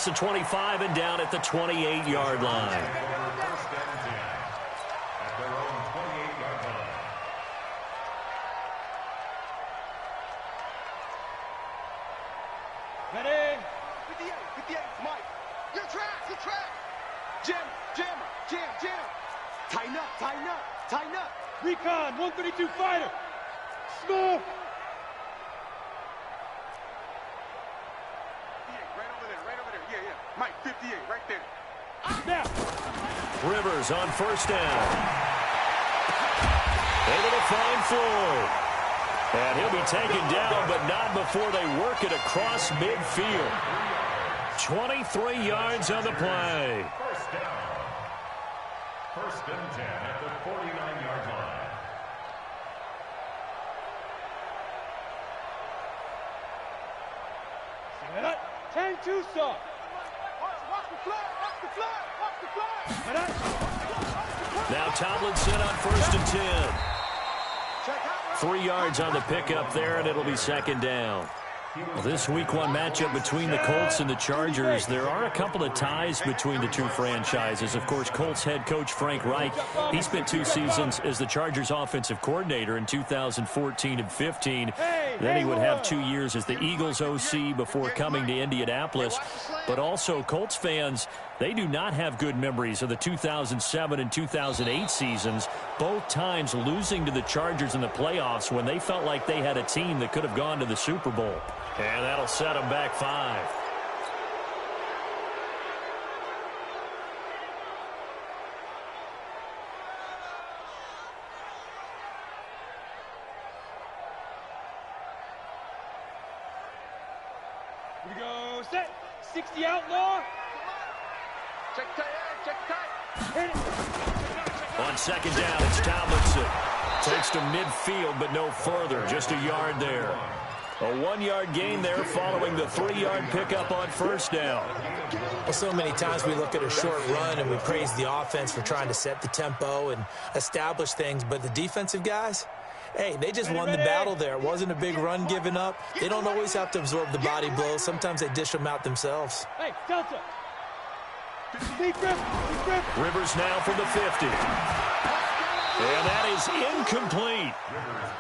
across the 25 and down at the 28-yard line. First and 10 at their own 28-yard line. Ready? 58, Mike. Your track. Jam. Tighten up. Recon, 132 fighter. Smoke. Right over there. Yeah. Mike, 58, right there. Now. Rivers on first down. Able to find Floyd. And he'll be taken down, but not before they work it across midfield. 23 yards on the play. First down. First and 10 at the 49-yard line. Set up. 10-2 stop. Watch the flag. Now Tomlinson on first and 10. 3 yards on the pickup there, and it'll be second down. This Week 1 matchup between the Colts and the Chargers, there are a couple of ties between the two franchises. Of course, Colts head coach Frank Reich, he spent 2 seasons as the Chargers offensive coordinator in 2014 and 15. Then he would have 2 years as the Eagles OC before coming to Indianapolis. But also, Colts fans, they do not have good memories of the 2007 and 2008 seasons, both times losing to the Chargers in the playoffs when they felt like they had a team that could have gone to the Super Bowl. And that'll set them back 5. Here we go. Set. 60 outlaw. Check tight. Hit it. On second down, it's Tomlinson. Takes to midfield, but no further. Just a yard there. A 1-yard gain there following the 3-yard pickup on first down. Well, so many times we look at a short run and we praise the offense for trying to set the tempo and establish things, but the defensive guys, hey, they just won the battle there. It wasn't a big run given up. They don't always have to absorb the body blows. Sometimes they dish them out themselves. Hey, Delta. Deep grip. Rivers now from the 50. And that is incomplete.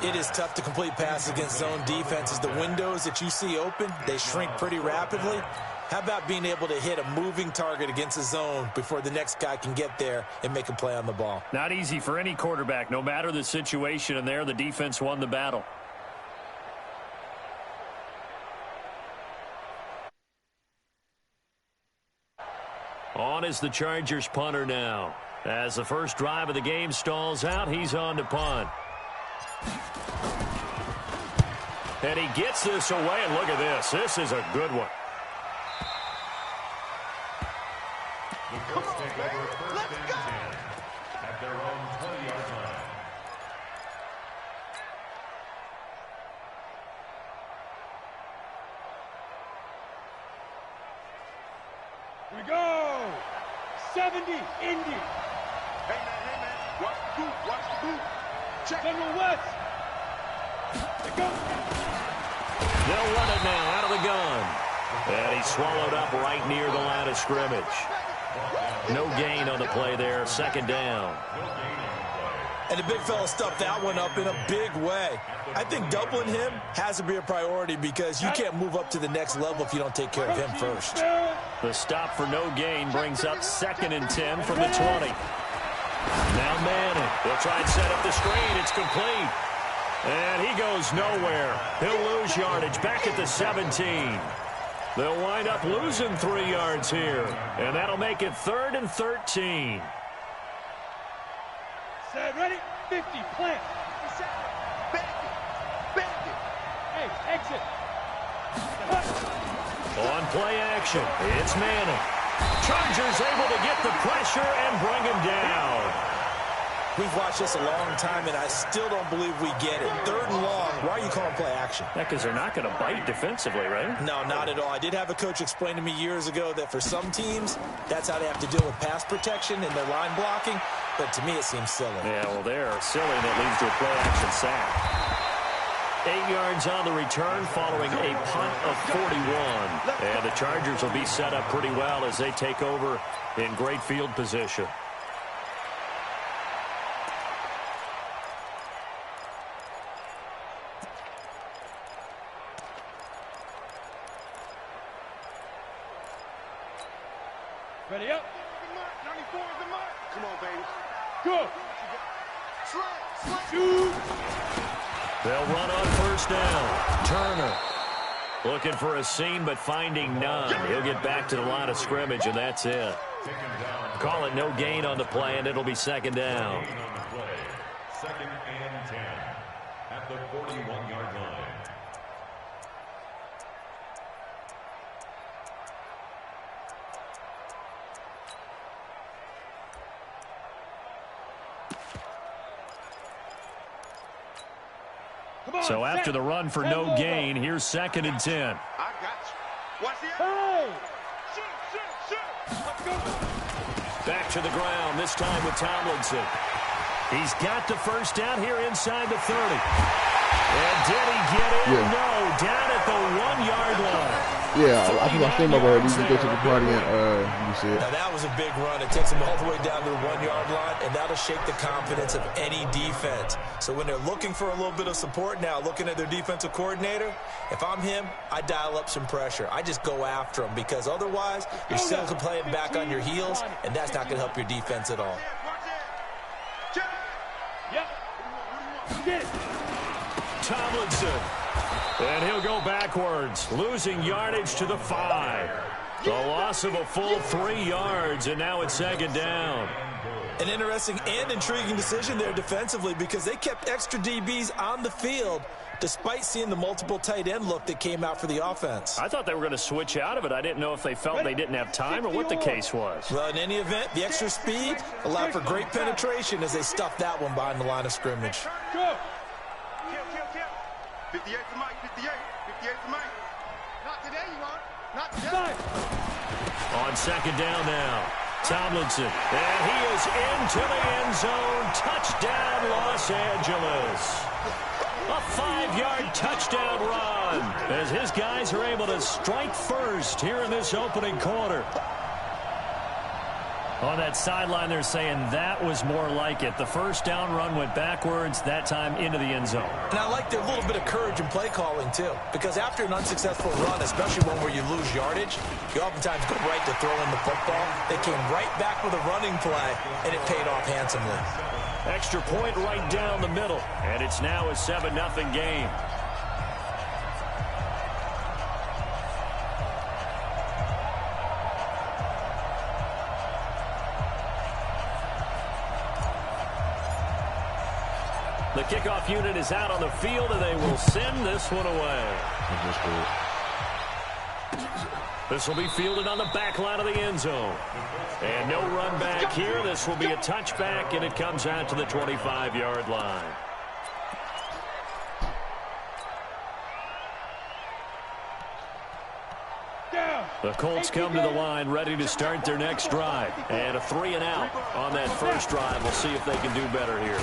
It is tough to complete passes against zone defenses. The windows that you see open, they shrink pretty rapidly. How about being able to hit a moving target against a zone before the next guy can get there and make a play on the ball? Not easy for any quarterback, no matter the situation, and there the defense won the battle. On is the Chargers punter now. As the first drive of the game stalls out, he's on to punt. And he gets this away, and look at this. This is a good one. The Colts take over first and 10 at their own 20-yard line. Here we go. 70, Indy. Hey, man. Watch the boot. Check. General West. They go. They'll run it now out of the gun. And he's swallowed up right near the line of scrimmage. No gain on the play there. Second down. And the big fella stuffed that one up in a big way. I think doubling him has to be a priority because you can't move up to the next level if you don't take care of him first. The stop for no gain brings up 2nd and 10 from the 20. Now Madden. They'll try and set up the screen. It's complete. And he goes nowhere. He'll lose yardage back at the 17. They'll wind up losing 3 yards here. And that'll make it 3rd and 13. Set, ready, 50, plant. Bandit. Hey, exit. On play action, it's Manning. Chargers able to get the pressure and bring him down. We've watched this a long time, and I still don't believe we get it. 3rd and long, why are you calling play action? Yeah, because they're not going to bite defensively, right? No, not at all. I did have a coach explain to me years ago that for some teams, that's how they have to deal with pass protection and their line blocking. But to me, it seems silly. Yeah, well, they're silly, and it leads to a play-action sack. 8 yards on the return following a punt of 41. And the Chargers will be set up pretty well as they take over in great field position. Ready up. 94 is the mark. Come on, baby. Go. Shoot. They'll run on first down. Turner looking for a seam, but finding none. He'll get back to the line of scrimmage, and that's it. Call it no gain on the play, and it'll be second down. Second and 10 at the 41-yard line. So after the run for no gain, here's second and 10. I got you. Watch the hey. Shoot. Back to the ground, this time with Tomlinson. He's got the first down here inside the 30. And did he get in? Yeah. No, down at the 1-yard line. Yeah, I think I seen my word. He go to the party and you see it. Now that was a big run. It takes them all the way down to the 1-yard line, and that'll shake the confidence of any defense. So when they're looking for a little bit of support now, looking at their defensive coordinator, if I'm him, I dial up some pressure. I just go after him because otherwise you're still playing back on your heels, and that's not going to help your defense at all. Tomlinson. And he'll go backwards, losing yardage to the 5. The loss of a full 3 yards, and now it's second down. An interesting and intriguing decision there defensively because they kept extra DBs on the field despite seeing the multiple tight end look that came out for the offense. I thought they were going to switch out of it. I didn't know if they felt they didn't have time or what the case was. Well, in any event, the extra speed allowed for great penetration as they stuffed that one behind the line of scrimmage. Go. 58 to Mike, 58. 58 to Mike. Not today, you want. Not today. On second down now, Tomlinson. And he is into the end zone. Touchdown, Los Angeles. A 5-yard touchdown run as his guys are able to strike first here in this opening quarter. On that sideline, they're saying that was more like it. The first down run went backwards, that time into the end zone. And I like their little bit of courage in play calling, too. Because after an unsuccessful run, especially one where you lose yardage, you oftentimes go right to throwing the football. They came right back with a running play, and it paid off handsomely. Extra point right down the middle, and it's now a 7-0 game. The kickoff unit is out on the field, and they will send this one away. This will be fielded on the back line of the end zone. And no run back here. This will be a touchback, and it comes out to the 25-yard line. The Colts come to the line ready to start their next drive. And a 3-and-out on that first drive. We'll see if they can do better here.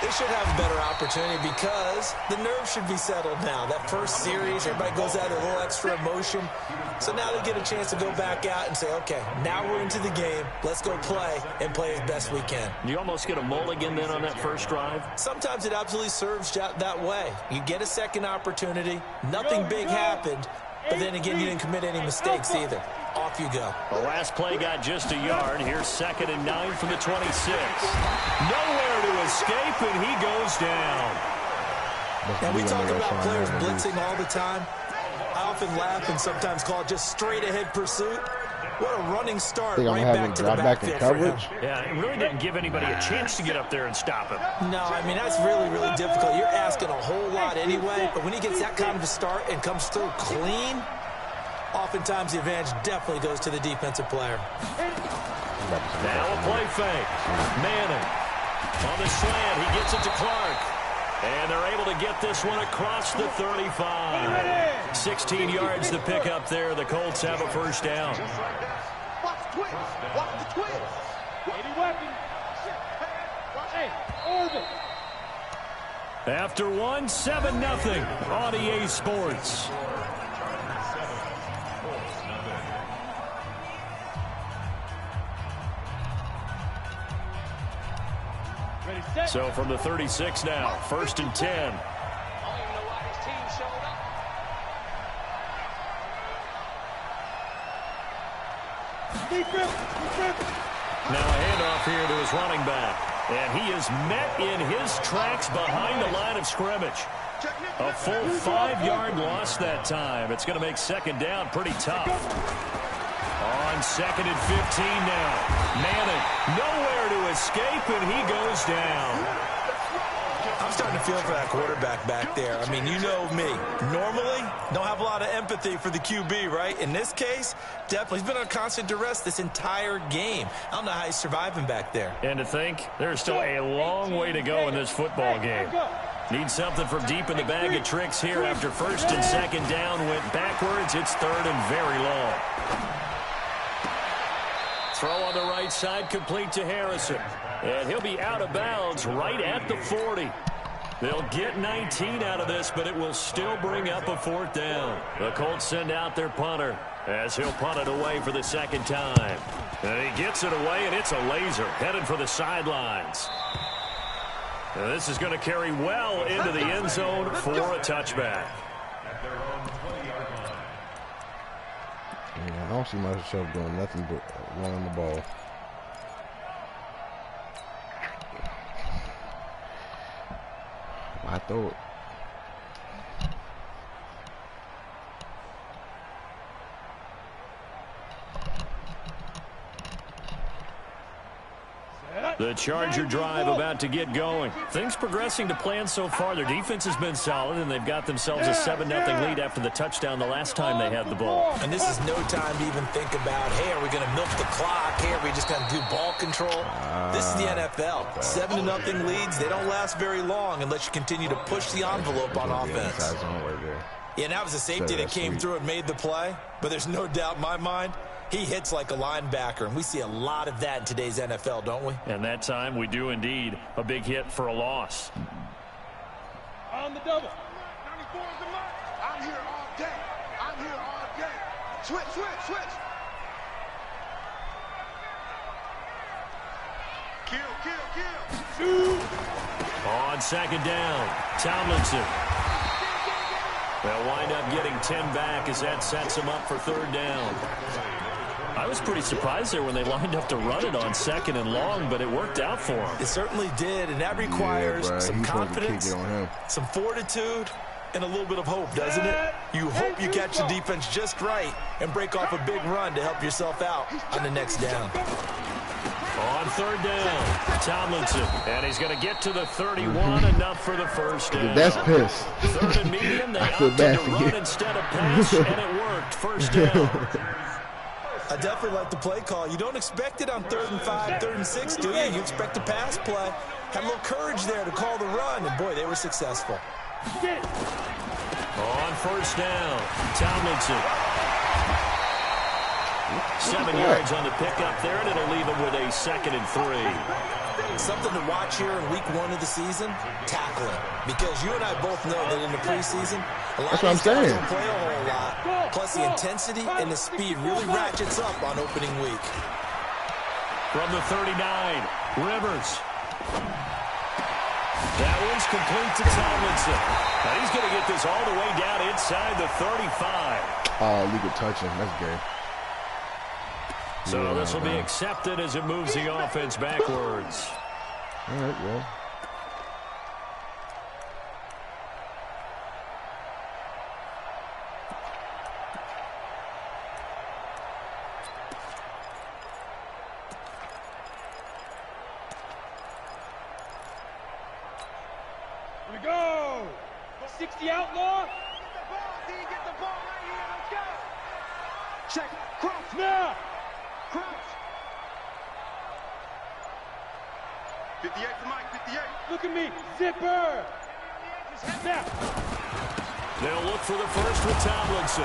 They should have a better opportunity because the nerves should be settled now. That first series, everybody goes out with a little extra emotion. So now they get a chance to go back out and say, okay, now we're into the game. Let's go play and play as best we can. Do you almost get a mulligan then on that first drive? Sometimes it absolutely serves that way. You get a second opportunity. Nothing big happened. But then again, you didn't commit any mistakes either. Off you go. The last play got just a yard. Here's 2nd and 9 from the 26. Nowhere to escape, and he goes down. And we talk about players blitzing all the time. I often laugh and sometimes call it just straight-ahead pursuit. What a running start right back to the backfield for him. Yeah, it really didn't give anybody a chance to get up there and stop him. No, I mean, that's really, really difficult. You're asking a whole lot anyway, but when he gets that kind of a start and comes through clean, oftentimes the advantage definitely goes to the defensive player. Now a play fake. Madden on the slant. He gets it to Clark. And they're able to get this one across the 35. 16 yards to pick up there. The Colts have a first down. Watch the twist. Watch the twist. 80 weapons. Hey, orbit. After one, 7-0 on EA Sports. So from the 36 now, 1st and 10. Now a handoff here to his running back. And he is met in his tracks behind the line of scrimmage. A full 5-yard loss that time. It's going to make second down pretty tough. On 2nd and 15 now. Madden nowhere to escape, and he goes down. I'm starting to feel for that quarterback back there. I mean, you know me. Normally, don't have a lot of empathy for the QB, right? In this case, definitely. He's been on constant duress this entire game. I don't know how he's surviving back there. And to think, there's still a long way to go in this football game. Need something from deep in the bag of tricks here after 1st and 2nd down. Went backwards. It's 3rd and very long. Throw on the right side, complete to Harrison. And he'll be out of bounds right at the 40. They'll get 19 out of this, but it will still bring up a 4th down. The Colts send out their punter as he'll punt it away for the 2nd time. And he gets it away, and it's a laser headed for the sidelines. And this is going to carry well into the end zone for a touchback. Yeah, I don't see myself doing nothing but running the ball. I throw it. The Charger drive about to get going. Things progressing to plan so far. Their defense has been solid, and they've got themselves a 7-0 lead after the touchdown the last time they had the ball. And this is no time to even think about, hey, are we going to milk the clock? Hey, are we just going to do ball control? This is the NFL. 7-0 leads, they don't last very long unless you continue to push the envelope on offense. Yeah, and that was a safety that came through and made the play, but there's no doubt in my mind, he hits like a linebacker, and we see a lot of that in today's NFL, don't we? And that time we do indeed. A big hit for a loss. On the double. 94 is the mark. I'm here all day. I'm here all day. Switch, switch, switch. Kill, kill, kill. On 2nd down, Tomlinson. They'll wind up getting 10 back as that sets them up for 3rd down. I was pretty surprised there when they lined up to run it on 2nd and long, but it worked out for them. It certainly did, and that requires some confidence, some fortitude, and a little bit of hope, doesn't it? You hope you catch the defense just right and break off a big run to help yourself out on the next down. On 3rd down, Tomlinson, and he's going to get to the 31, enough for the 1st down. That's piss. 3rd and medium, they opted to run instead of pass, and it worked. 1st down. I definitely like the play call. You don't expect it on 3rd and 5, 3rd and 6, do you? You expect a pass play. Had a little courage there to call the run, and boy, they were successful. On 1st down, Tomlinson. 7 yards on the pickup there, and it'll leave him with a 2nd and 3. Something to watch here in week 1 of the season, tackling. Because you and I both know that in the preseason, a lot of these guys don't play a whole lot. Plus, the intensity and the speed really ratchets up on opening week. From the 39, Rivers. That one's complete to Tomlinson. Now he's going to get this all the way down inside the 35. Oh, legal touching. That's good. So this will be accepted as it moves the offense backwards. All right, well. Here we go. 60 outlaw. Get the ball, D. Get the ball right here. Let's go. Check. Crouch now. Crouch. 58 to Mike, 58. Look at me. Zipper. Now. They'll look for the first with Tomlinson.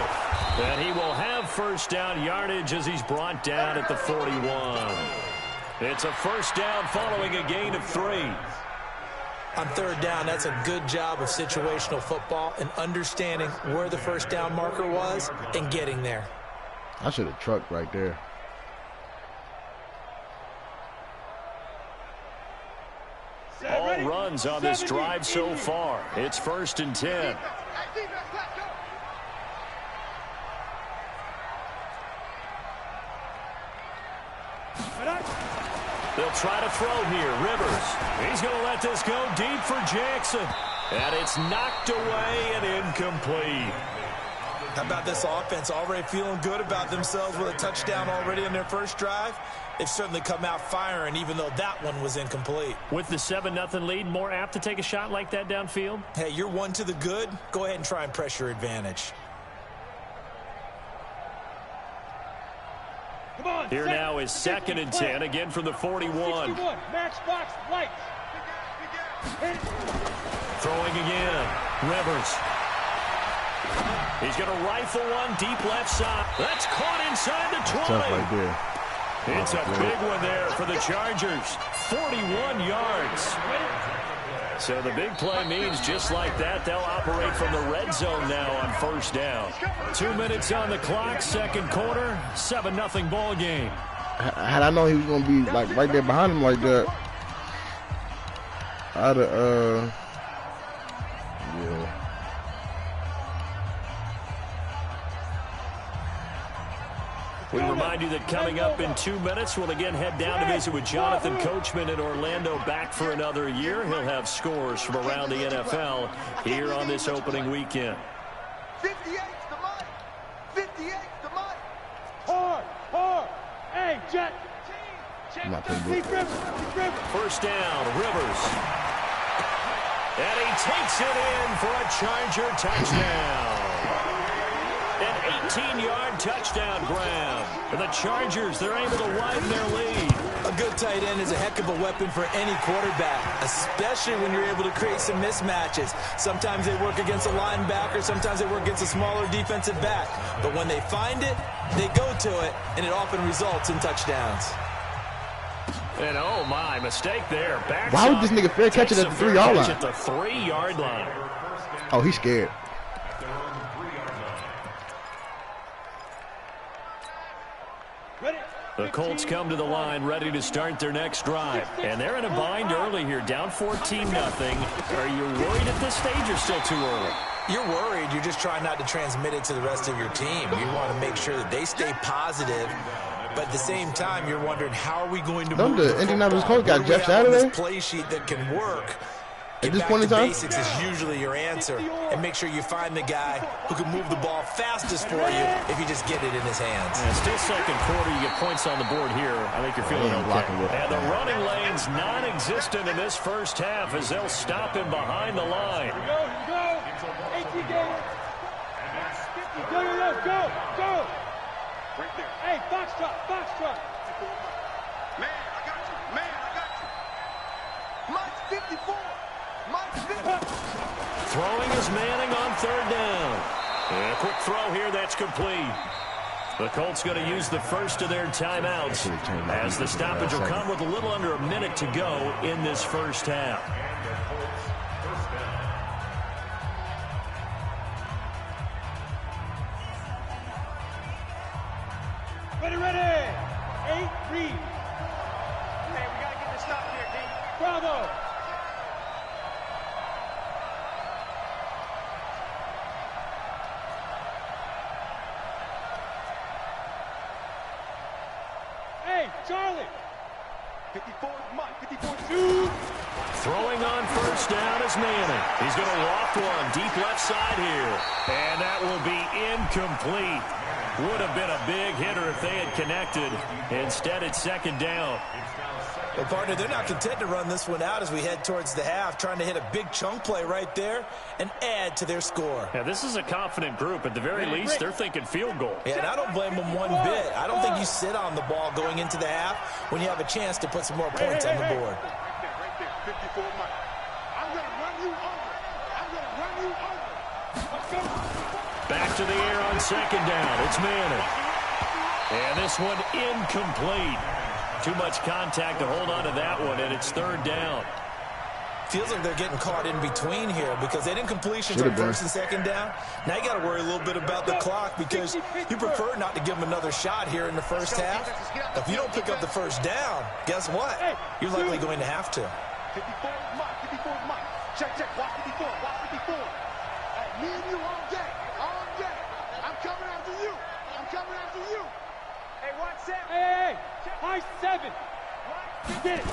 And he will have 1st down yardage as he's brought down at the 41. It's a 1st down following a gain of 3. On third down, that's a good job of situational football and understanding where the first down marker was and getting there. I should have trucked right there. All runs on this drive so far. It's 1st and 10. They'll try to throw here. Rivers. He's going to let this go deep for Jackson. And it's knocked away and incomplete. How about this offense already feeling good about themselves with a touchdown already in their first drive? They've certainly come out firing, even though that one was incomplete. With the 7-0 lead, more apt to take a shot like that downfield? Hey, you're one to the good. Go ahead and try and press your advantage. Here now is 2nd and 10, again from the 41. Matchbox lights. Throwing again. Rivers. He's going to rifle one deep left side. That's caught inside the 20. Tough right there. It's a big one there for the Chargers. 41 yards. So the big play means just like that, they'll operate from the red zone now on 1st down. 2 minutes on the clock, 2nd quarter, 7-0 ball game. Had I known he was going to be like right there behind him like that, I'd have, yeah. We remind you that coming up in 2 minutes, we'll again head down to visit with Jonathan Coachman in Orlando, back for another year. He'll have scores from around the NFL here on this opening weekend. 58 to Mike. 58 to Mike. Hard. Hey, Jack. First down, Rivers. And he takes it in for a Charger touchdown. An 18-yard touchdown grab. And the Chargers, they're able to widen their lead. A good tight end is a heck of a weapon for any quarterback, especially when you're able to create some mismatches. Sometimes they work against a linebacker, sometimes they work against a smaller defensive back. But when they find it, they go to it, and it often results in touchdowns. And oh my, mistake there. Backs why would this nigga fair catch it at the 3-yard line? At the 3-yard line. Oh, he's scared. The Colts come to the line ready to start their next drive. And they're in a bind early here, down 14-0. Are you worried at this stage or still too early? You're worried. You're just trying not to transmit it to the rest of your team. You want to make sure that they stay positive. But at the same time, you're wondering, how are we going to move the Indianapolis Colts got Jeff Saturday? This play sheet that can work. At this point in time? Basics is usually your answer. And make sure you find the guy who can move the ball fastest for you if you just get it in his hands. And still 2nd quarter, you get points on the board here. I think you're feeling okay. And the running lane's non-existent in this first half as they'll stop him behind the line. Here we go. 18 games. Go. Right there. Hey, Foxtrot. Man, I got you. Mike's 54. Throwing is Manning on 3rd down. And a quick throw here, that's complete. The Colts going to use the first of their timeouts as the stoppage will come with a little under a minute to go in this first half. Ready. 8, read. Hey, we got to get this stop here, D. Bravo. Hey, Charlie. 54, Mike. 54, 2. Throwing on 1st down is Manning. He's going to loft one deep left side here. And that will be incomplete. Would have been a big hitter if they had connected. Instead, it's 2nd down. Well, partner, they're not content to run this one out as we head towards the half, trying to hit a big chunk play right there and add to their score. Yeah, this is a confident group. At the very least, they're thinking field goal. Yeah, and I don't blame them one bit. I don't think you sit on the ball going into the half when you have a chance to put some more points on the board. Right there, 54, Mike. I'm going to run you over. Let's go. Back to the air on 2nd down. It's Manning. And this one incomplete. Too much contact to hold on to that one, and it's 3rd down. Feels like they're getting caught in between here because they didn't completions on first and second down. Now you got to worry a little bit about the clock because you prefer not to give them another shot here in the first half. If you don't pick up the first down, guess what? You're likely going to have to. 54 is Mike. 54 is Mike. Check, check. Watch 54. Watch 54. Me and you all day. All day. I'm coming after you. I'm coming after you. Hey, watch 7. Hey. High 7. Get it.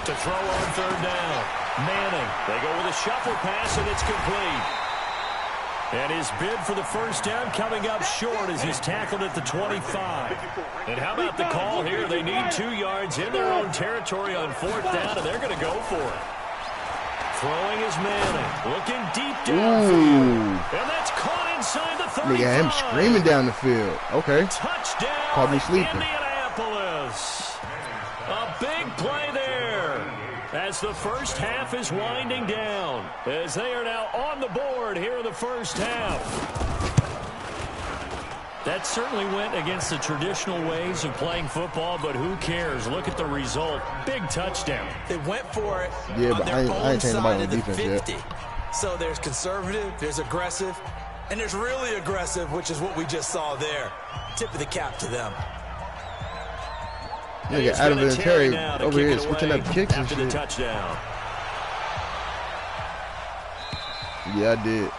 To throw on third down. Manning. They go with a shuffle pass, and it's complete. And his bid for the first down coming up short as he's tackled at the 25. And how about the call here? They need 2 yards in their own territory on fourth down, and they're going to go for it. Throwing is Manning. Looking deep downfield. And that's caught inside the 35. Nigga, him screaming down the field. Okay. Touchdown. Caught me sleeping. Indianapolis. A big play there as the first half is winding down, as they are now on the board here in the first half. That certainly went against the traditional ways of playing football, but who cares? Look at the result. Big touchdown. They went for it. Yeah, on but their I ain't taking side nobody of on the defense 50. yet. So there's conservative, there's aggressive, and there's really aggressive, which is what we just saw there. Tip of the cap to them. Nigga, Adam Vinatieri over here switching up kicks and after the shit. touchdown. Yeah, I did.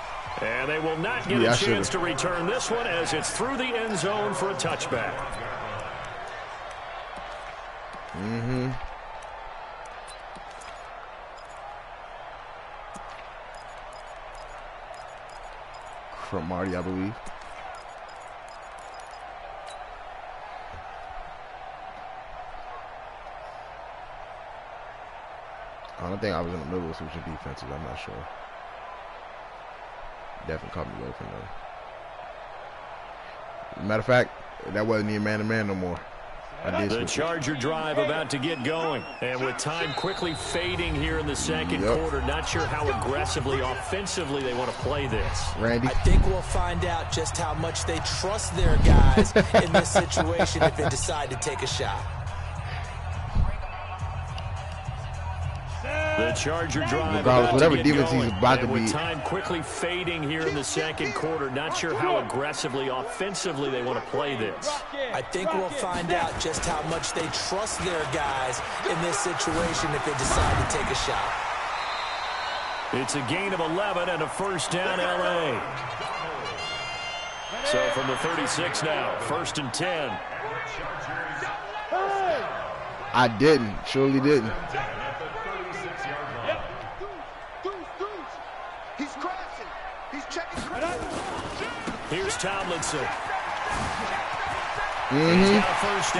And they will not get a chance to return this one as it's through the end zone for a touchback. Mm-hmm. From Marty, I believe. I don't think I was in the middle of switching defenses. I'm not sure. Definitely caught me away from them. Matter of fact, that wasn't even man-to-man no more. The Charger drive about to get going. And with time quickly fading here in the second quarter, not sure how aggressively, offensively they want to play this. Randy? I think we'll find out just how much they trust their guys in this situation if they decide to take a shot. The Charger drive Regardless, whatever defense he's about to be. With time quickly fading here in the second quarter, not sure how aggressively, offensively they want to play this. I think we'll find out just how much they trust their guys in this situation if they decide to take a shot. It's a gain of 11 and a first down, L.A. So from the 36 now, 1st and 10. I didn't. Surely didn't. Here's Tomlinson. Mm-hmm.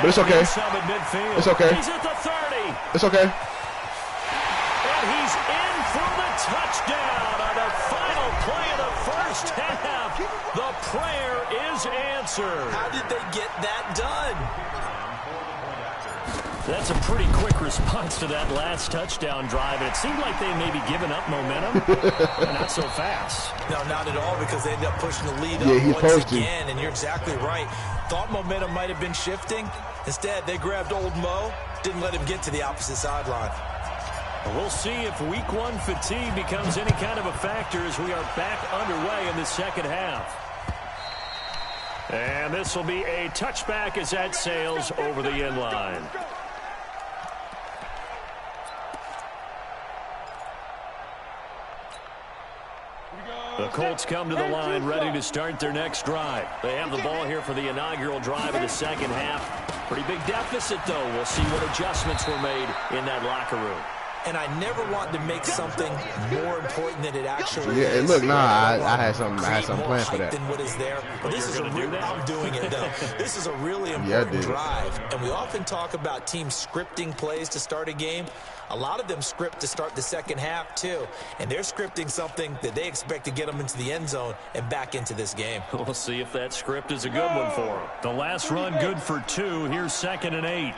But it's okay. It's okay. He's at the 30. It's okay. And he's in for the touchdown on the final play of the first half. The prayer is answered. How did they get that done? That's a pretty quick response to that last touchdown drive. And it seemed like they may be giving up momentum. Not so fast. No, not at all, because they ended up pushing the lead up once again. And you're exactly right. Thought momentum might have been shifting. Instead, they grabbed old Mo, didn't let him get to the opposite sideline. We'll see if week 1 fatigue becomes any kind of a factor as we are back underway in the second half. And this will be a touchback as that sails over the end line. The Colts come to the line ready to start their next drive. They have the ball here for the inaugural drive of the second half. Pretty big deficit, though. We'll see what adjustments were made in that locker room. And I never want to make something more important than it actually is. Yeah, look, I had something planned for that. Than what is there. But this is I'm doing it though. This is a really important drive, and we often talk about teams scripting plays to start a game. A lot of them script to start the second half too, and they're scripting something that they expect to get them into the end zone and back into this game. We'll see if that script is a good one for them. The last run good for 2. Here's 2nd and 8.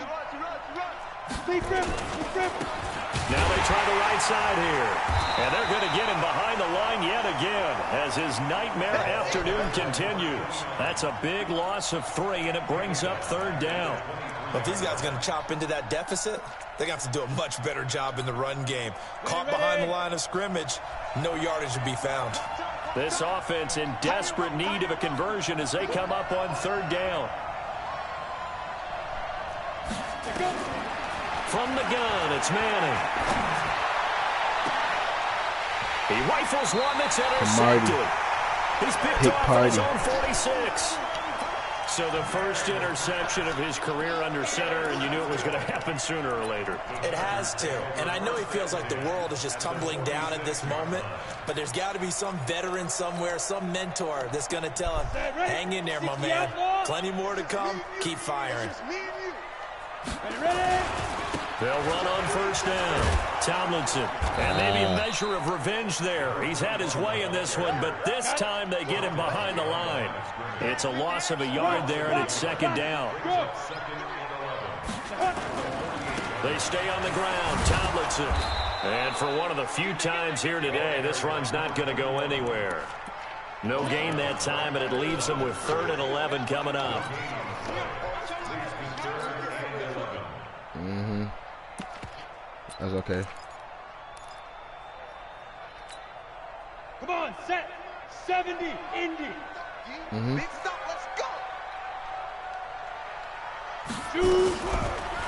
Now they try the right side here. And they're going to get him behind the line yet again as his nightmare afternoon continues. That's a big loss of 3, and it brings up 3rd down. But if these guys are going to chop into that deficit, they're going to have to do a much better job in the run game. Caught behind the line of scrimmage, no yardage to be found. This offense in desperate need of a conversion as they come up on 3rd down. From the gun, it's Manning. He rifles one that's intercepted. He's picked off on his own 46. So the first interception of his career under center, and you knew it was going to happen sooner or later. It has to. And I know he feels like the world is just tumbling down at this moment, but there's got to be some veteran somewhere, some mentor that's going to tell him, hang in there, my man. Plenty more to come. Keep firing. They'll run on 1st down. Tomlinson. And maybe a measure of revenge there. He's had his way in this one, but this time they get him behind the line. It's a loss of a yard there, and it's 2nd down. They stay on the ground. Tomlinson. And for one of the few times here today, this run's not going to go anywhere. No gain that time, and it leaves them with 3rd and 11 coming up. That's okay. Come on, set. 70, Indy. Big stop, let's go. Shoot.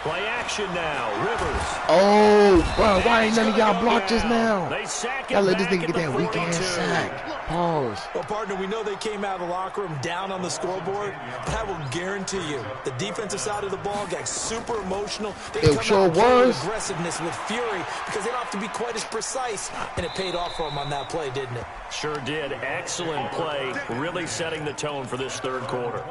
Play action now. Rivers. Oh, bro, why ain't none of y'all blocked just now? They sack it. Y'all let this nigga get that weak ass sack. Pause. Well, partner, we know they came out of the locker room down on the scoreboard, but I will guarantee you the defensive side of the ball got super emotional. They It sure was. With aggressiveness, with fury, because they don't have to be quite as precise, and it paid off for them on that play, didn't it? Sure did. Excellent play, really setting the tone for this 3rd quarter.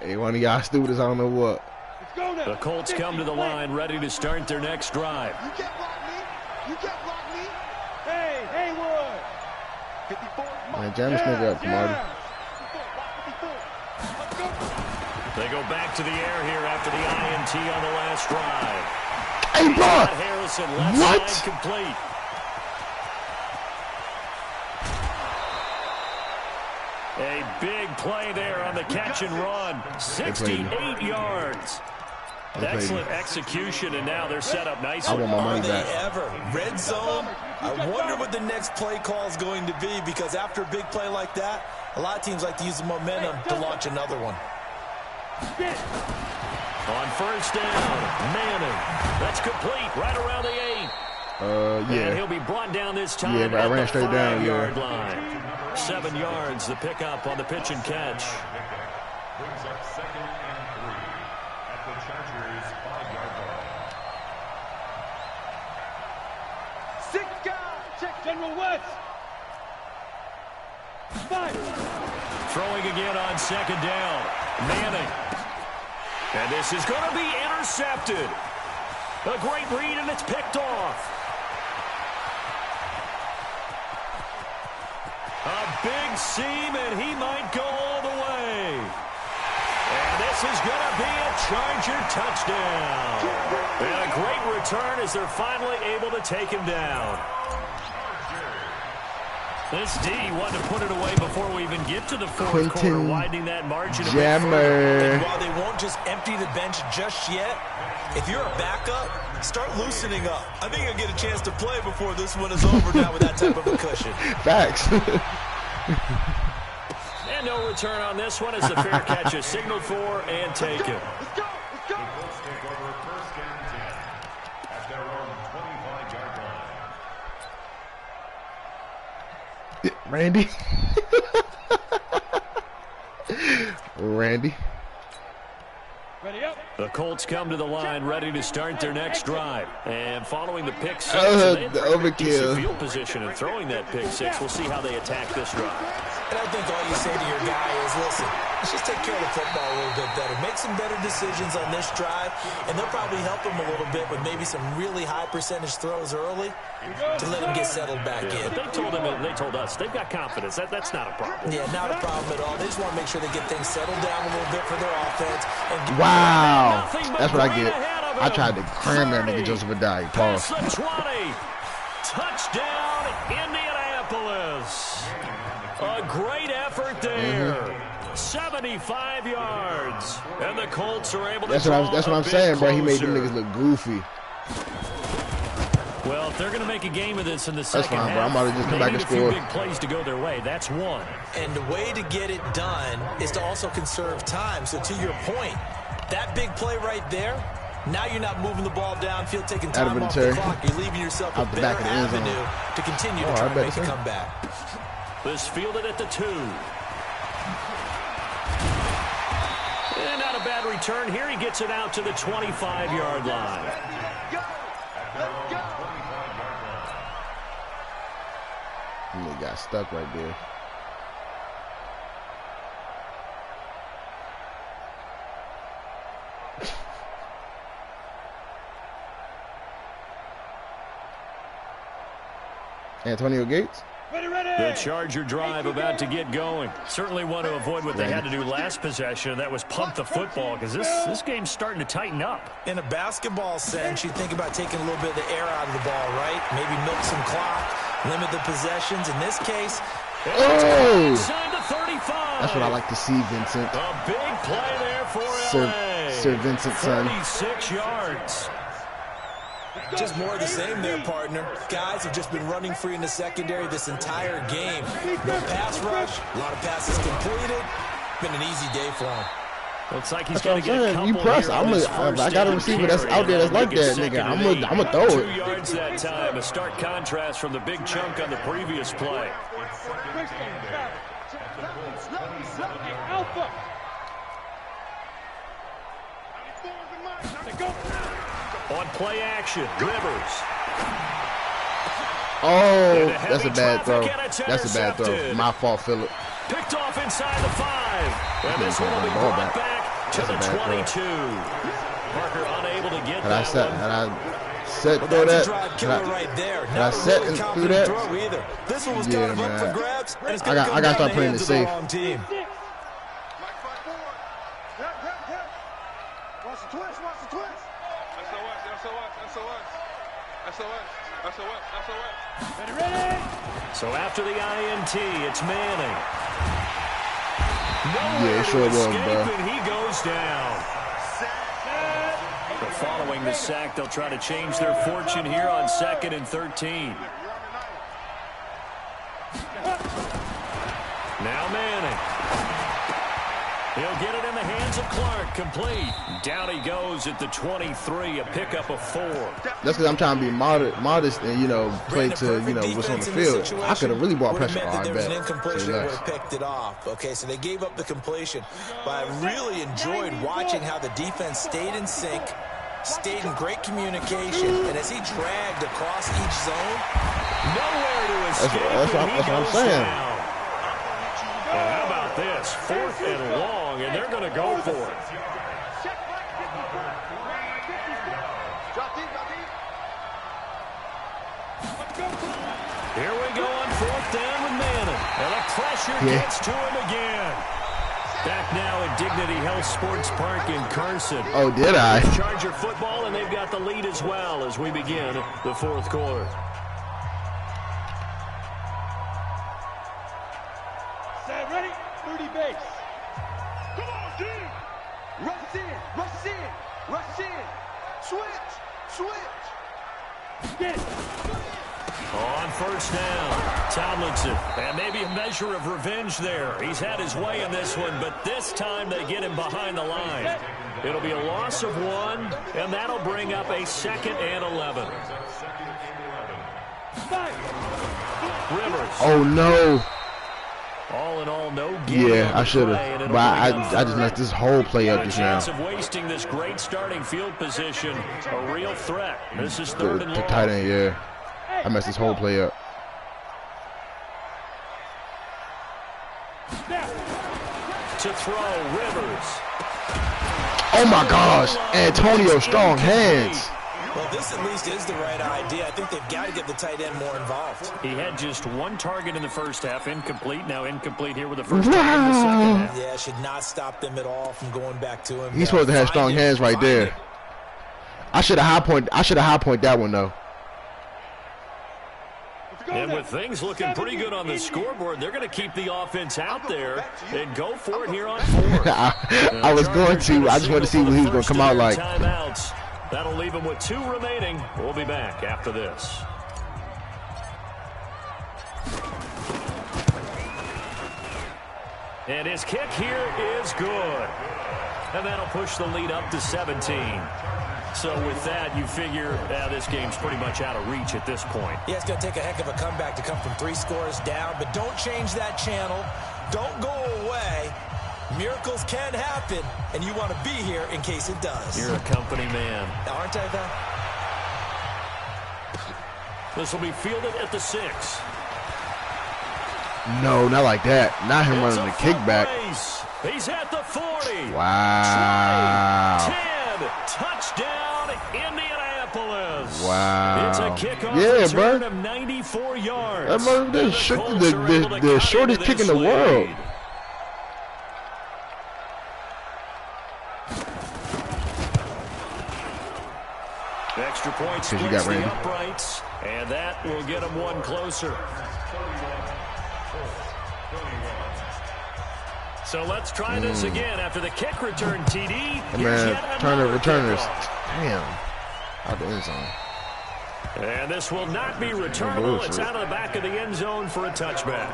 Hey, one of y'all students, I don't know what. The Colts come to the line, ready to start their next drive. You can't block me. You can't block me. Hey, Haywood. 54. Man, jam this nigga up, Marty. They go back to the air here after the INT on the last drive. Hey, bro. Harrison left What? side complete. A big play there on the catch and run. 68 yards. Excellent execution, and now they're set up nicely. I want my money back. Ever. Red zone, I wonder what the next play call is going to be, because after a big play like that, a lot of teams like to use the momentum to launch another one. On 1st down, Manning. That's complete, right around the 8. Yeah. And he'll be brought down this time. Yeah, but I ran straight down, 5-yard line. 7 yards, the pickup on the pitch and catch. Brings up 2nd and 3 at the Chargers' 5-yard line. 6 guys. Check General West. 5. Throwing again on 2nd down. Manning. And this is going to be intercepted. A great read, and it's picked off. A big seam, and he might go all the way. And this is going to be a Charger touchdown. And a great return as they're finally able to take him down. This D wanted to put it away before we even get to the 4th quarter, widening that margin a bit further. And while they won't just empty the bench just yet, if you're a backup, start loosening up. I think you'll get a chance to play before this one is over now with that type of a cushion. Facts. And no return on this one as the fair catch is signaled for and taken. The Colts take over 1st and 10 at their own 25-yard line. Randy. Randy. Ready up. The Colts come to the line, ready to start their next drive. And following the pick six, the overkill. Field position and throwing that pick six. We'll see how they attack this drive. And I think all you say to your guy is, listen, let's just take care of the football a little bit better. Make some better decisions on this drive, and they'll probably help him a little bit with maybe some really high percentage throws early to let him get settled back in. But they told us they've got confidence. That's not a problem. Yeah, not a problem at all. They just want to make sure they get things settled down a little bit for their offense. And wow. That's what I get. I tried to cram that nigga Joseph Adai. Pause. The 20. Touchdown, Indianapolis. A great effort there. 75 yards. And the Colts are able to That's what I'm saying, bro. He made them niggas look goofy. Well, if they're going to make a game of this in the second half, bro. I'm about to just come back and score. A few big plays to go their way. That's one. And the way to get it done is to also conserve time. So to your point, that big play right there, now you're not moving the ball downfield, taking time off the clock. You're leaving yourself a better avenue to continue to try to make a comeback. This fielded at the 2. And not a bad return here. He gets it out to the 25-yard line. He got stuck right there. Antonio Gates. The Charger drive about to get going. Certainly want to avoid what they had to do last possession. That was punt the football, because this game's starting to tighten up. In a basketball sense, you think about taking a little bit of the air out of the ball, right? Maybe milk some clock, limit the possessions. In this case, inside the 35. That's what I like to see, Vincent. A big play there for LA. Sir Vincent, son. 36 yards. Just more of the same there, partner. Guys have just been running free in the secondary this entire game. No pass rush, a lot of passes completed. Been an easy day for him. Looks like he's going to get a couple. You press. I got a receiver that's out there that's like that, nigga. I'm gonna throw it. 2 yards that time. A stark contrast from the big chunk on the previous play. On play action, Rivers. Oh, that's a bad throw. That's a bad throw. My fault, Phillip. Picked off inside the 5. And this one will be brought back to the 22. Parker unable to get that one. Had I set through that? Had I set and through that? This one was kind of up for grabs. I got to start playing it safe. Watch the twist, watch the twist. So after the INT, it's Manning. Yeah, it sure was, bro. And he goes down. But following the sack, they'll try to change their fortune here on 2nd and 13. Now Manning. He'll get it in the hands of Clark. Complete. Down he goes at the 23. A pickup of 4. That's because I'm trying to be modest and, play to, what's on the field. I could have really brought pressure on there was an incompletion that would have picked it off. Okay, so they gave up the completion. But I really enjoyed watching how the defense stayed in sync, stayed in great communication, and as he dragged across each zone, nowhere to escape. That's what I'm saying. And how about this? 4th and long, and they're going to go for it. Here we go on 4th down with Manning. And the pressure gets to him again. Back now at Dignity Health Sports Park in Carson. Oh, did I? Charger football, and they've got the lead as well as we begin the 4th quarter. Ready? 30 base. Come on, dude. Rush in, rush in, rush in. Switch. Get it. On 1st down, Tomlinson. And maybe a measure of revenge there. He's had his way in this one, but this time they get him behind the line. It'll be a loss of 1, and that'll bring up a 2nd and 11. Rivers. Oh, no. All in all, no gain. Yeah, I should have. But I just messed this whole play up just now. Chance of wasting this great starting field position. A real threat. This is third and long. The tight end, yeah. I messed this whole play up. To throw, Rivers. Oh my gosh, Antonio, strong hands. Well, this at least is the right idea. I think they've got to get the tight end more involved. He had just one target in the first half, incomplete. Now incomplete here with the first target in the second half. Yeah, should not stop them at all from going back to him. He's supposed to have strong hands right there. I should have high point that one though. And with things looking pretty good on the scoreboard, they're going to keep the offense out there and go for it here on fourth. I was going to. I just wanted to see what he was going to come out like. Timeouts. That'll leave him with 2 remaining. We'll be back after this. And his kick here is good. And that'll push the lead up to 17. So with that, you figure this game's pretty much out of reach at this point. Yeah, it's going to take a heck of a comeback to come from 3 scores down, but don't change that channel. Don't go away. Miracles can happen, and you want to be here in case it does. You're a company man. Aren't I, though? This will be fielded at the 6. No, not like that. Not him running the kickback. He's at the 40. Wow. 10. Touchdown, Indianapolis. Wow. It's a kickoff return of 94 yards. The shortest kick in the world. Extra point splits the uprights, and that will get them 1 closer. So let's try this again after the kick return, TD. Man, returners. Damn. Out the end zone. And this will not be returnable. It's out of the back of the end zone for a touchback.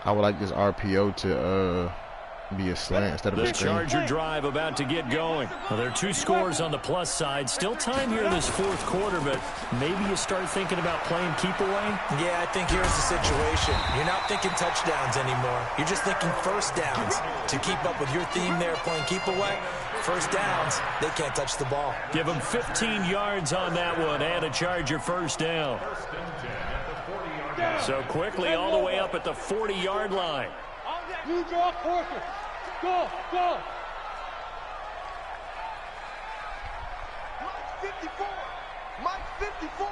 I would like this RPO to be a slant instead of a screen. The Charger drive about to get going. Well, there are 2 scores on the plus side. Still time here in this 4th quarter, but maybe you start thinking about playing keep away? Yeah, I think here's the situation. You're not thinking touchdowns anymore. You're just thinking first downs. To keep up with your theme there, playing keep away, first downs, they can't touch the ball. Give them 15 yards on that one and a Charger first down. So quickly all the way up at the 40-yard line. You draw quarter. Go, go. Mike 54. Mike 54.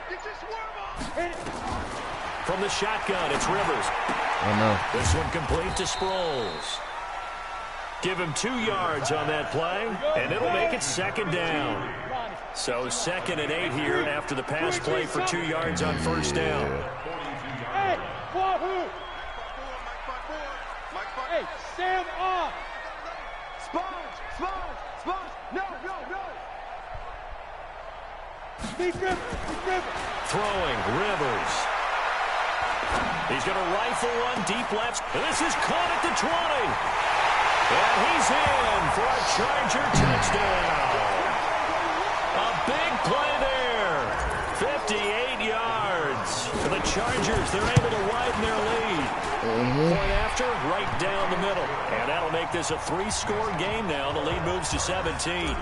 Get your swerve off. From the shotgun, it's Rivers. Oh, no. This one complete to Sproles. Give him 2 yards on that play, and it'll make it 2nd down. So 2nd and 8 here after the pass play for 2 yards on first down. Hey, Wahoo! Hey, Sam off! Sponge! No! Deep River! Throwing, Rivers. He's going to rifle one deep left. And this is caught at the 20. And he's in for a Charger touchdown. A big play there. 58 yards. For the Chargers, they're able to widen their lead. Point after, right down the middle. And that'll make this a 3-score game now. The lead moves to 17.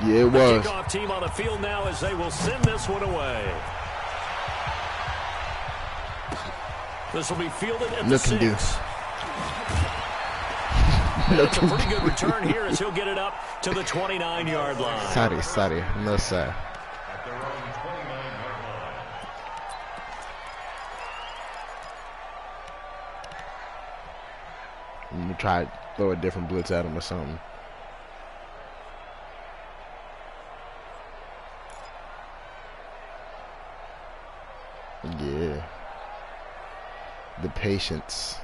Yeah, it was. The kickoff team on the field now as they will send this one away. This will be fielded at the 6. That's a pretty good return here as he'll get it up to the 29-yard line. Sorry. No, sir. I'm going to try to throw a different blitz at him or something. Yeah. The patience.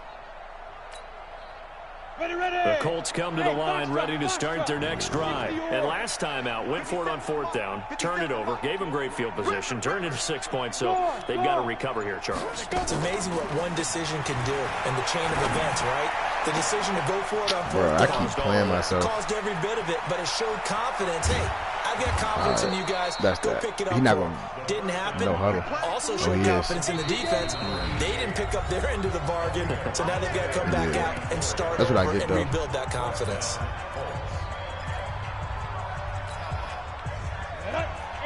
The Colts come to the line ready to start their next drive. And last time out, went for it on 4th down, turned it over, gave them great field position, turned it to 6 points, so they've got to recover here, Charles. It's amazing what one decision can do in the chain of events, right? The decision to go for it on Bro, fourth I down keep playing myself. caused every bit of it, but it showed confidence. Hey, I've got confidence in you guys. That's go that. pick it up. He's not going Didn't happen. no huddle. Also showed confidence in the defense. They didn't pick up their end of the bargain, so now they've got to come back out and start over and rebuild that confidence.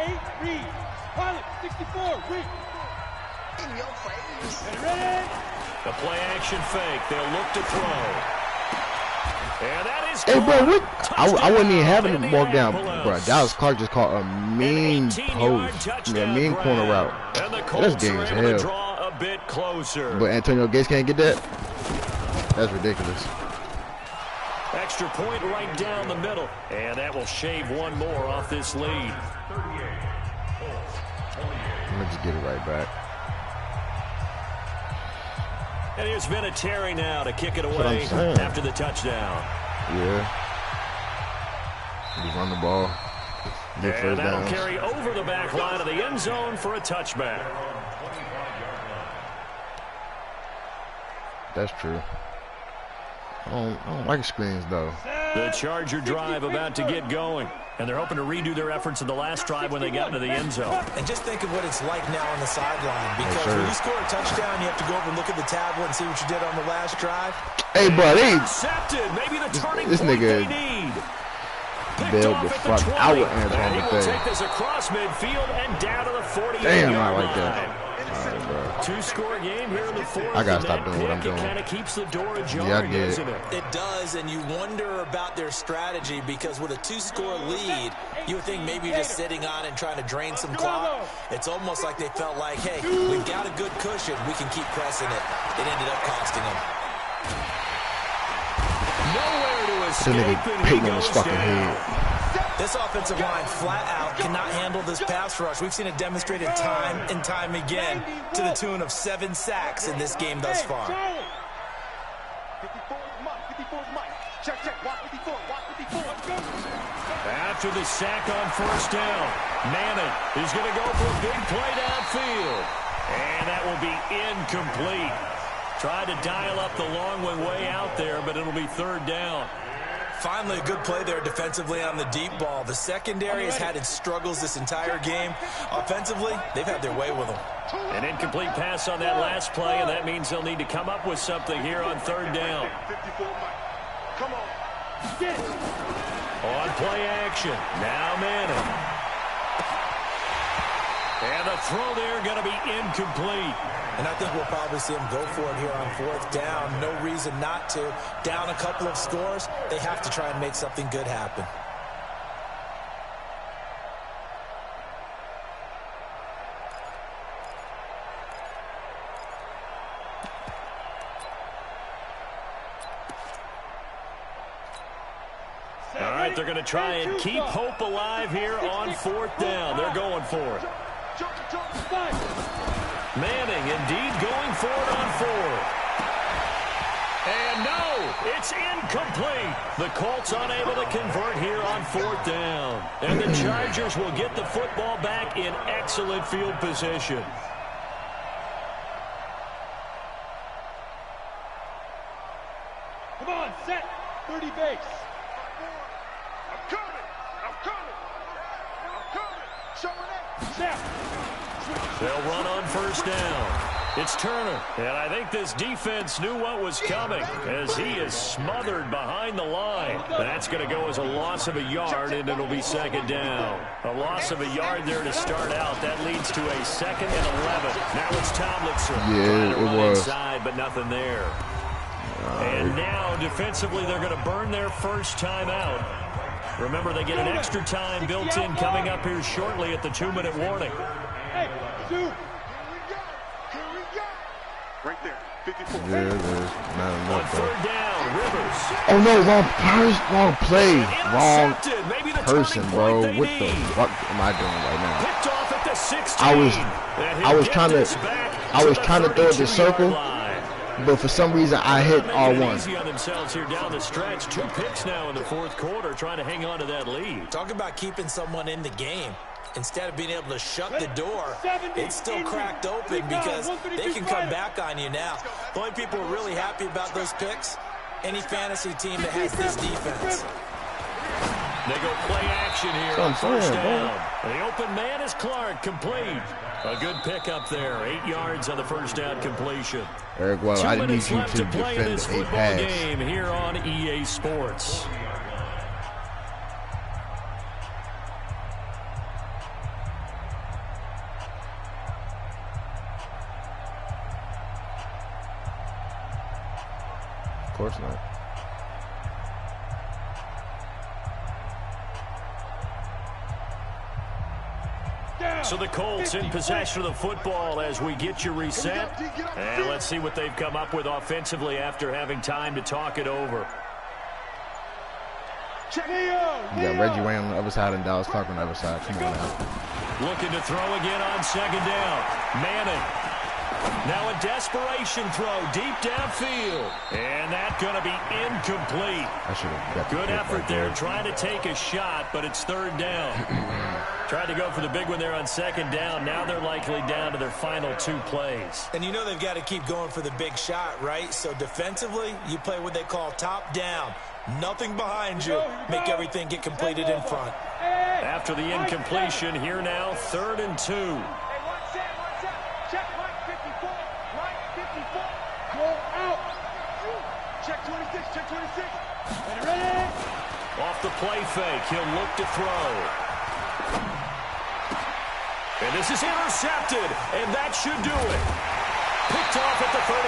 8 read. Pilot 64 read. In your face. Ready? The play action fake. They'll look to throw. And that is hey, bro, what? I wasn't even having to walk down, bro. Dallas Clark just caught a mean post, a mean corner route. That's game as hell. Draw a bit closer. But Antonio Gates can't get that? That's ridiculous. Extra point right down the middle. And that will shave one more off this lead. Let me just get it right back. And here's Vinatieri now to kick it away after the touchdown. Yeah. Just run the ball. Get and that'll carry over the back line of the end zone for a touchback. That's true. I don't like screens, though. The Charger drive about to get going. And they're hoping to redo their efforts in the last drive when they got into the end zone. And just think of what it's like now on the sideline. Because when you score a touchdown, you have to go over and look at the tablet and see what you did on the last drive. Hey, bro, intercepted. Maybe the turning this point nigga they need. bailed the fuck out with Antoine. And he will take this across midfield and down to the 48-yard line. Damn, I like that. Two-score game here in the fourth. I gotta stop doing what I'm doing. It kind of keeps the door ajar, yeah, I did. doesn't it? It does, and you wonder about their strategy because with a two-score lead, you would think maybe you're just sitting on and trying to drain some clock. It's almost like they felt like, hey, we've got a good cushion. We can keep pressing it. It ended up costing them. Nowhere to escape, and he goes down. This offensive line flat out cannot handle this pass rush. We've seen it demonstrated time and time again to the tune of 7 sacks in this game thus far. 54 Mike. Check. Watch 54. After the sack on first down, Madden is going to go for a big play downfield. And that will be incomplete. Tried to dial up the long way out there, but it'll be third down. Finally, a good play there defensively on the deep ball. The secondary has had its struggles this entire game. Offensively, they've had their way with them. An incomplete pass on that last play, and that means they'll need to come up with something here on third down. 54 Mike. Come on. On play action. Now Madden. And the throw there going to be incomplete. And I think we'll probably see them go for it here on fourth down. No reason not to. Down a couple of scores, they have to try and make something good happen. All right, they're going to try and keep hope alive here on fourth down. They're going for it. Manning indeed going for it on fourth. And no, it's incomplete. The Colts unable to convert here on fourth down. And the Chargers will get the football back in excellent field position. Come on, set. 30 base. I'm coming. Showing up. They'll run on first down. It's Turner, and I think this defense knew what was coming as he is smothered behind the line. That's going to go as a loss of a yard, and it'll be second down. A loss of a yard there to start out. That leads to a 2nd and 11. Now it's Tomlinson. Yeah, it was. Inside, but nothing there. And now, defensively, they're going to burn their first time out. Remember, they get an extra time built in coming up here shortly at the 2-minute warning. Hey, Sue. Here we go. Right there. 54. Yeah, there's not On enough. third down, Rivers. Oh no, wrong play, wrong Maybe the person, turning bro. point they What the need. fuck am I doing right now? Picked off at the 16. I was trying to throw the circle, but for some reason I hit R1. Easy on themselves here down the stretch. 2 picks now in the fourth quarter, trying to hang on to that lead. Talk about keeping someone in the game. Instead of being able to shut the door, it's still cracked open because they can come back on you now. The only people who are really happy about those picks, any fantasy team that has this defense. They go play action here on first down. The open man is Clark, complete. A good pickup there, 8 yards on the first down completion. Eric, well, I need you to play defend this a football pass. game here on EA Sports. Of course not. So the Colts in possession of the football as we get you reset. And let's see what they've come up with offensively after having time to talk it over. You got Reggie Wayne on the other side and Dallas Clark on the other side. Come on now. Looking to throw again on second down. Manning. Now a desperation throw deep downfield. And that's going to be incomplete. I should have got good effort there, trying to take a shot, but it's third down. Tried to go for the big one there on second down. Now they're likely down to their final 2 plays. And you know they've got to keep going for the big shot, right? So defensively, you play what they call top down. Nothing behind you. Make everything get completed in front. After the incompletion, here now, 3rd and 2. Check right 54. Right 54. Go out. Check 26. Check 26. Ready? Off the play fake, he'll look to throw. And this is intercepted, and that should do it. Picked off at the 39.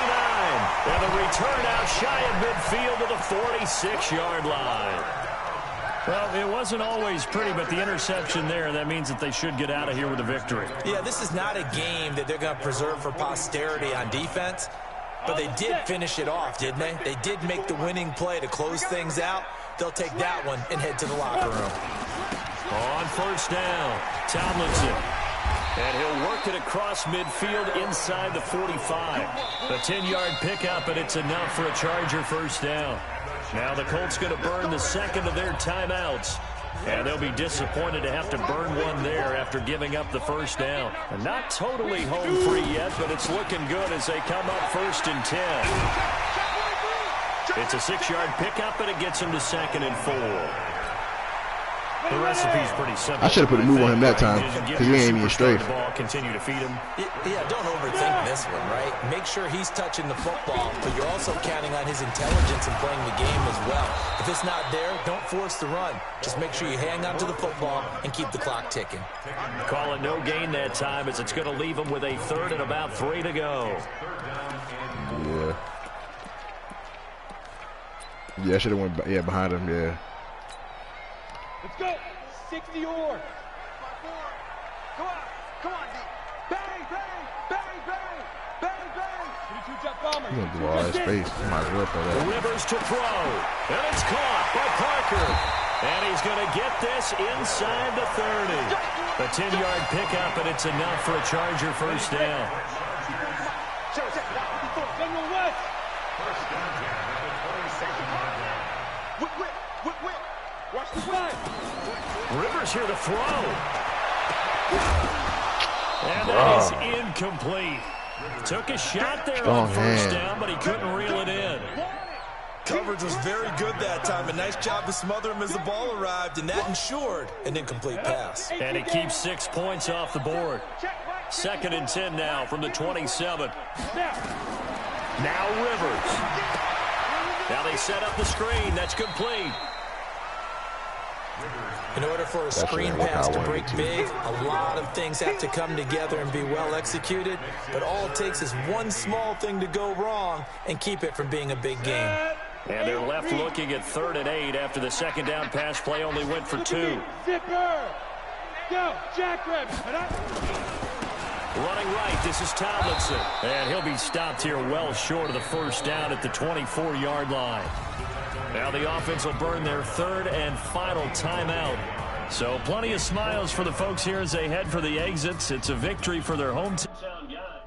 And the return out shy of midfield to the 46-yard line. Well, it wasn't always pretty, but the interception there, that means that they should get out of here with a victory. Yeah, this is not a game that they're going to preserve for posterity on defense, but they did finish it off, didn't they? They did make the winning play to close things out. They'll take that one and head to the locker room. On first down, Tomlinson. And he'll work it across midfield inside the 45. A 10-yard pickup, and it's enough for a Charger first down. Now the Colts going to burn the second of their timeouts. And they'll be disappointed to have to burn one there after giving up the first down. And not totally home free yet, but it's looking good as they come up 1st and 10. It's a 6-yard pickup, and it gets them to 2nd and 4. The recipe's pretty simple. I should have put a move on him that time because he ain't even straight. Continue to feed him. Yeah, don't overthink this one, right? Make sure he's touching the football, but you're also counting on his intelligence in playing the game as well. If it's not there, don't force the run. Just make sure you hang on to the football and keep the clock ticking. Call it no gain that time as it's going to leave him with a 3rd and about 3 to go. Yeah. Yeah, I should have went behind him, yeah. Let's go. 60 or. Come on. Come on, D. Bang, bang, bang, bang, bang, bang. 22-jet bomber. He's going to do all that space. He might as well for that. Rivers to throw. And it's caught by Parker. And he's going to get this inside the 30. A 10-yard pickup, and it's enough for a Charger first down. Watch the play. Rivers here to throw. And that is incomplete. Took a shot there on first down, but he couldn't reel it in. Coverage was very good that time. A nice job to smother him as the ball arrived, and that ensured an incomplete pass. And it keeps 6 points off the board. 2nd and 10 now from the 27. Now Rivers. Now they set up the screen. That's complete. In order for a screen pass to break big, a lot of things have to come together and be well executed, but all it takes is one small thing to go wrong and keep it from being a big game. And they're left looking at 3rd and 8 after the 2nd down pass play only went for 2. Zipper. Go, Jackrabbit. Running right, this is Tomlinson. And he'll be stopped here well short of the first down at the 24-yard line. Now the offense will burn their 3rd and final timeout. So plenty of smiles for the folks here as they head for the exits. It's a victory for their hometown.